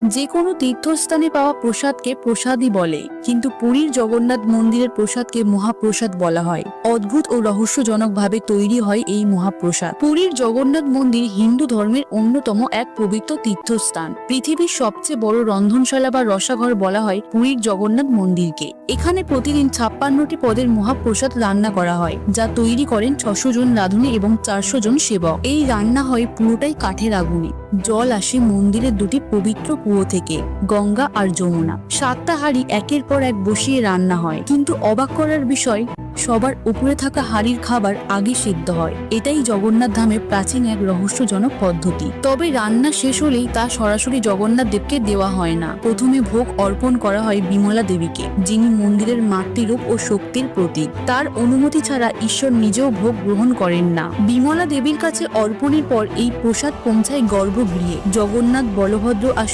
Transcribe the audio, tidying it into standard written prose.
যে কোনো তীর্থস্থানে পাওয়া প্রসাদকে প্রসাদই বলে, কিন্তু পুরীর জগন্নাথ মন্দিরের প্রসাদকে মহাপ্রসাদ বলা হয়। অদ্ভুত ও রহস্যজনকভাবে তৈরি হয় এই মহাপ্রসাদ। পুরীর জগন্নাথ মন্দির হিন্দু ধর্মের অন্যতম এক পবিত্র তীর্থস্থান। পৃথিবীর সবচেয়ে বড় রন্ধনশালা বা রসাঘর বলা হয় পুরীর জগন্নাথ মন্দিরকে। এখানে প্রতিদিন 56টি পদের মহাপ্রসাদ রান্না করা হয়, যা তৈরি করেন 600 জন রাঁধুনি এবং 400 জন সেবক। এই রান্না হয় পুরোটাই কাঠের আগুনে। জল আসে মন্দিরের দুটি পবিত্র কুয়ো থেকে, গঙ্গা আর যমুনা। 7টা হাঁড়ি একের পর এক বসিয়ে রান্না হয়, কিন্তু অবাক করার বিষয়, সবার উপরে থাকা হাঁড়ির খাবার আগে সিদ্ধ হয়। এটাই জগন্নাথ ধামের প্রাচীন এক রহস্যজনক পদ্ধতি। তবে রান্না শেষ হলেই তা সরাসরি জগন্নাথ দেবকে দেওয়া হয় না। প্রথমে ভোগ অর্পণ করা হয় বিমলা দেবীকে, যিনি মন্দিরের মাতৃরূপ ও শক্তির প্রতীক। তার অনুমতি ছাড়া ঈশ্বর নিজেও ভোগ গ্রহণ করেন না। বিমলা দেবীর কাছে অর্পণের পর এই প্রসাদ পৌঁছায় গর্ভগৃহে। জগন্নাথ, বলভদ্র আর